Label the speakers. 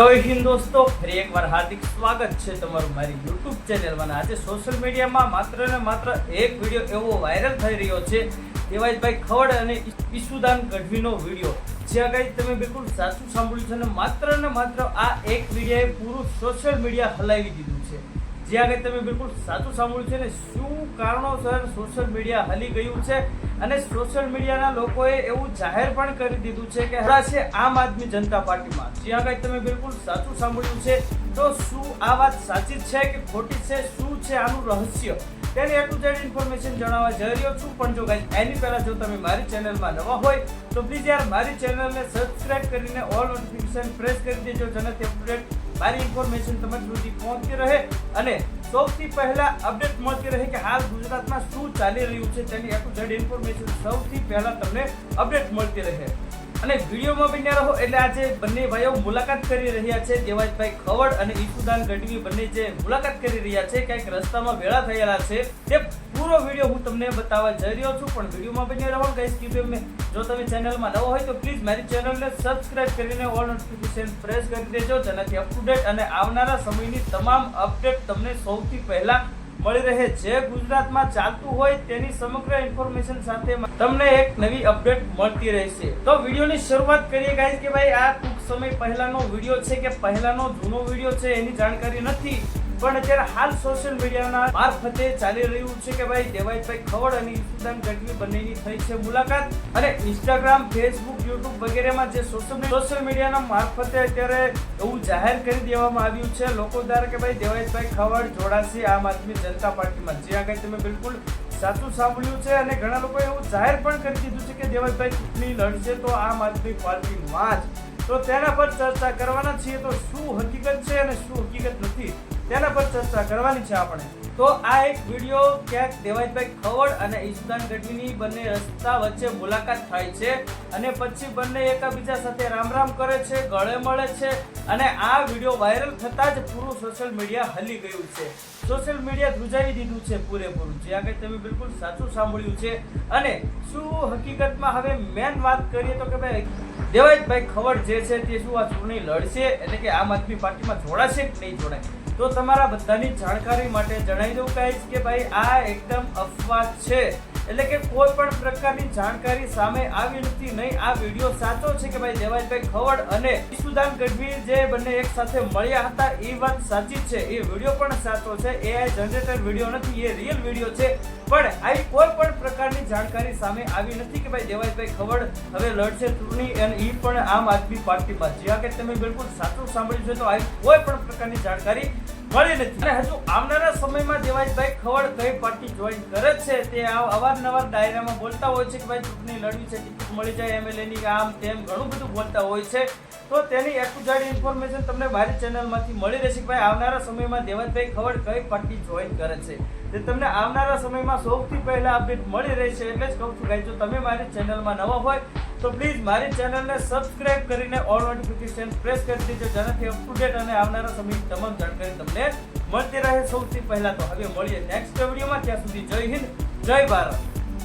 Speaker 1: જય હિન્દ દોસ્તો, ફરી એકવાર હાર્દિક સ્વાગત છે તમારું મારી યુટ્યુબ ચેનલમાં. આજે સોશિયલ મીડિયામાં માત્ર ને માત્ર એક વિડીયો એવો વાયરલ થઈ રહ્યો છે, દેવાયતભાઈ ખવડ અને ઈશુદાન ગઢવીનો વિડીયો. જ્યાં કંઈ તમે બિલકુલ સાચું સાંભળ્યું છે અને માત્ર આ એક વિડીયોએ પૂરું સોશિયલ મીડિયા હલાવી દીધું છે. જ્યાં કંઈ તમે બિલકુલ સાચું સાંભળ્યું છે ને શું કારણોસર સોશિયલ મીડિયા હલી ગયું છે અને સોશિયલ મીડિયાના લોકોએ એવું જાહેર પણ કરી દીધું છે કે હરા છે આમ આદમી જનતા પાર્ટીમાં. જ્યાં કંઈ તમે બિલકુલ સાચું સાંભળ્યું છે. તો શું આ વાત સાચી છે કે ખોટી છે, શું છે આનું રહસ્ય, તેની A to Z ઇન્ફોર્મેશન જણાવવા જઈ રહ્યો છું. પણ જો ગાઈસ એની પહેલા જો તમે મારી ચેનલમાં નવા હોય તો પ્લીઝ યાર મારી ચેનલને સબસ્ક્રાઇબ કરીને ઓલ નોટિફિકેશન પ્રેસ કરી દેજો, જેનાથી અપડેટ મારી ઇન્ફોર્મેશન તમારી સુધી પહોંચતી રહે અને સૌથી પહેલા અપડેટ મળતી રહે કે હાલ ગુજરાતમાં શું ચાલી રહ્યું છે, તેની A to Z ઇન્ફોર્મેશન સૌથી પહેલા તમને અપડેટ મળતી રહે. અને વિડીયોમાં બન્યા રહો. એટલે આજે બંને ભાઈઓ મુલાકાત કરી રહ્યા છે, દેવાયતભાઈ ખવડ અને ઈશુદાન ગઢવી બંને જે મુલાકાત કરી રહ્યા છે, કંઈક રસ્તામાં ભેળા થયેલા છે, તે પૂરો વિડીયો હું તમને બતાવવા જઈ રહ્યો છું. પણ વિડીયોમાં બન્યા રહો ગાઈસ. જો તમે ચેનલમાં નવો હોય તો પ્લીઝ મારી ચેનલને સબસ્ક્રાઇબ કરીને ઓલ નોટિફિકેશન પ્રેસ કરી દેજો, જેનાથી અપ ટુ ડેટ અને આવનારા સમયની તમામ અપડેટ તમને સૌથી પહેલા મળી રહે. જે ગુજરાતમાં ચાલતું હોય તેની સમગ્ર ઇન્ફોર્મેશન સાથે તમને એક નવી અપડેટ મળતી રહેશે. તો વિડીયોની શરૂઆત કરીએ ગાઈસ કે ભાઈ આ ટૂંક સમય પહેલાનો વિડીયો છે કે પહેલાનો જૂનો વિડીયો છે એની જાણકારી નથી, પણ અત્યારે હાલ સોશિયલ મીડિયાના મારફતે ચાલી રહ્યું છે કે ભાઈ દેવાયતભાઈ ખવડ અને ઈશુદાન ગઢવી બંનેની થઈ છે મુલાકાત. અને ઇન્સ્ટાગ્રામ, ફેસબુક, યુટ્યુબ વગેરેમાં જે સોશિયલ મીડિયાના મારફતે અત્યારે એવું જાહેર કરી દેવામાં આવ્યું છે લોકો દ્વારા કે ભાઈ દેવાયતભાઈ ખવડ જોડાશે આમ આદમી જનતા પાર્ટીમાં. જે આગળ તમે બિલકુલ સાચું સાંભળ્યું છે અને ઘણા લોકોએ એવું જાહેર પણ કરી દીધું છે કે દેવાયતભાઈ ચૂંટણી લડશે તો આમ આદમી પાર્ટીમાં જ. તો તેના પર ચર્ચા કરવાના છીએ. તો શું હકીકત છે અને શું હકીકત નથી તેના પર ચર્ચા કરવાની છે આપણે. તો આ એક વિડીયો ક્યાંક દેવાયતભાઈ ખવડ અને ઈશુદાન ગઢવીની બંને રસ્તા વચ્ચે મુલાકાત થાય છે અને પછી બંને એકબીજા સાથે રામ કરે છે, ગળે મળે છે અને આ વિડીયો વાયરલ થતાં જ પૂરું સોશિયલ મીડિયા હલી ગયું છે. સોશિયલ મીડિયા ધ્રુજાવી દીધું છે પૂરેપૂરું. જે આગળ તમે બિલકુલ સાચું સાંભળ્યું છે. અને શું હકીકતમાં હવે મેન વાત કરીએ તો કે ભાઈ દેવાયતભાઈ ખવડ જે છે તે શું આ ચૂંટણી લડશે, એટલે કે આમ આદમી પાર્ટીમાં જોડાશે કે નહીં જોડાય. તો તમારા બધાની જાણકારી માટે જણાવી દઉં કહીશ કે ભાઈ આ એકદમ અફવા છે. એટલે કે કોઈ પણ પ્રકારની જાણકારી સામે આવી નથી. નહીં આ વિડીયો સાચો છે કે ભાઈ દેવાયતભાઈ ખવડ અને ઈશુદાન ગઢવી જે બંને એક સાથે મળ્યા હતા એ વાત સાચી છે. એ વિડીયો પણ સાચો છે. AI જનરેટર વિડીયો નથી, એ રિયલ વિડીયો છે. પણ આવી કોઈ પણ પ્રકારની જાણકારી સામે આવી નથી કે ભાઈ દેવાયતભાઈ ખવડ હવે લડશે ચૂંટણી અને એ પણ આમ આદમી પાર્ટીમાં. જ્યાં કે તમે બિલકુલ સાચું સાંભળ્યું છે. તો આવી કોઈ પણ પ્રકારની જાણકારી મળી નથી. અને હજુ આવનારા સમયમાં દેવાયતભાઈ ખવડ કઈ પાર્ટી જોઈન કરે છે તે અવારનવાર ડાયરામાં બોલતા હોય છે કે ભાઈ ચૂંટણી લડવી છે, ટિકિટ મળી જાય MLA ની, આમ તેમ ઘણું બધું બોલતા હોય છે. તો તેની A to Z ઇન્ફોર્મેશન તમને મારી ચેનલમાંથી મળી રહેશે કે ભાઈ આવનારા સમયમાં દેવાયતભાઈ ખવડ કઈ પાર્ટી જોઈન કરે છે તે તમને આવનારા સમયમાં સૌથી પહેલા અપડેટ મળી રહેશે. એટલે જ કહું છું ગાઈસ, જો તમે મારી ચેનલમાં નવા હોય તો પ્લીઝ મારી ચેનલને સબસ્ક્રાઇબ કરીને ઓલ નોટિફિકેશન પ્રેસ કરી દેજો, જેનાથી અપ ટુ ડેટ અને આવનારા સમયની તમામ જાણકારી તમને મળતી રહે સૌથી પહેલા. તો હવે મળીએ નેક્સ્ટ વિડીયોમાં. ત્યાં સુધી જય હિન્દ, જય ભારત.